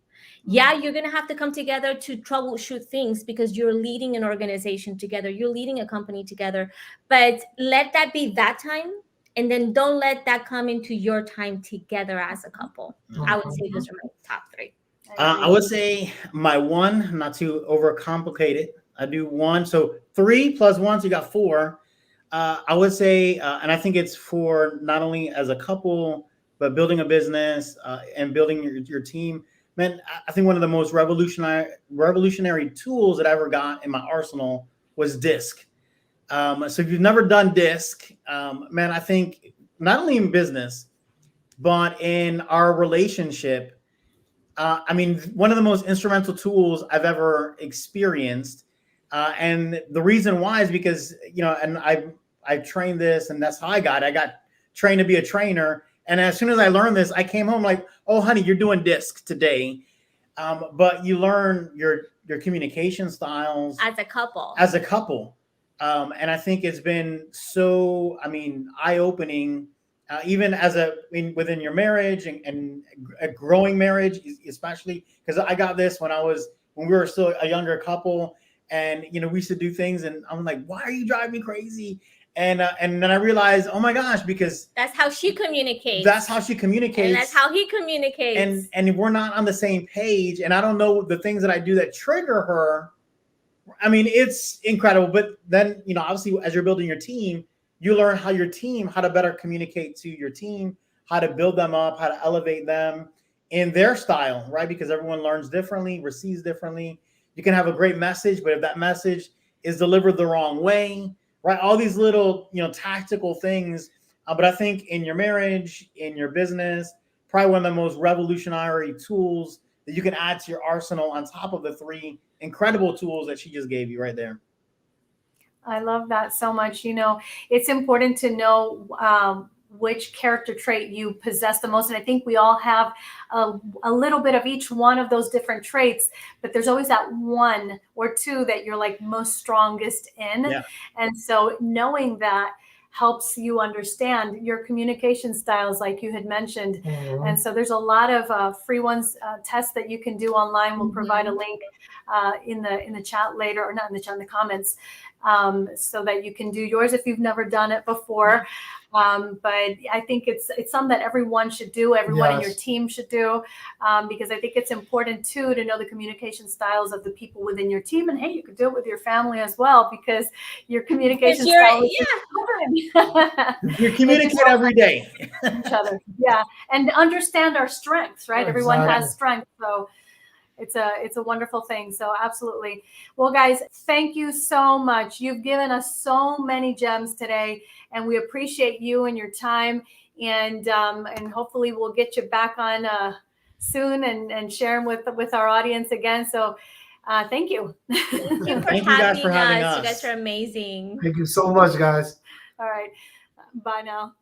Yeah, you're going to have to come together to troubleshoot things because you're leading an organization together. You're leading a company together. But let that be that time. And then don't let that come into your time together as a couple. I would say those are my top 3. I would say my 1, not to overcomplicate it. I do 1. So 3 plus 1, so you got 4. I would say, and I think it's for not only as a couple, but building a business and building your team. Man, I think one of the most revolutionary tools that I ever got in my arsenal was DISC. So if you've never done DISC, man, I think not only in business, but in our relationship, I mean, one of the most instrumental tools I've ever experienced. And the reason why is because, and I trained this, and that's how I got trained to be a trainer. And as soon as I learned this, I came home like, oh, honey, you're doing DISC today. But you learn your communication styles as a couple. And I think it's been so, eye-opening, even within your marriage and a growing marriage, especially because I got this when we were still a younger couple, and, we used to do things and I'm like, why are you driving me crazy? And then I realized, oh my gosh, because that's how she communicates. That's how she communicates. And that's how he communicates. And we're not on the same page. And I don't know the things that I do that trigger her. I mean, it's incredible. But then, obviously, as you're building your team, you learn how to better communicate to your team, how to build them up, how to elevate them in their style, right? Because everyone learns differently, receives differently. You can have a great message, but if that message is delivered the wrong way, right? All these little, tactical things. But I think in your marriage, in your business, probably one of the most revolutionary tools that you can add to your arsenal on top of the 3 incredible tools that she just gave you right there. I love that so much. It's important to know which character trait you possess the most. And I think we all have a little bit of each one of those different traits, but there's always that 1 or 2 that you're like most strongest in. Yeah. And so knowing that helps you understand your communication styles, like you had mentioned. Mm-hmm. And so there's a lot of free ones, tests that you can do online. We'll provide a link in the chat later, or not in the chat, in the comments, so that you can do yours if you've never done it before. But I think it's something that everyone should do. Everyone in your team should do, because I think it's important too to know the communication styles of the people within your team. And hey, you could do it with your family as well, because your communication style. You communicate every day. Each other, yeah, and understand our strengths, right? Exactly. Everyone has strengths, so. It's a wonderful thing. So absolutely. Well, guys, thank you so much. You've given us so many gems today, and we appreciate you and your time. And hopefully we'll get you back on soon and share them with our audience again. So thank you. Thank you for having us. You guys are amazing. Thank you so much, guys. All right. Bye now.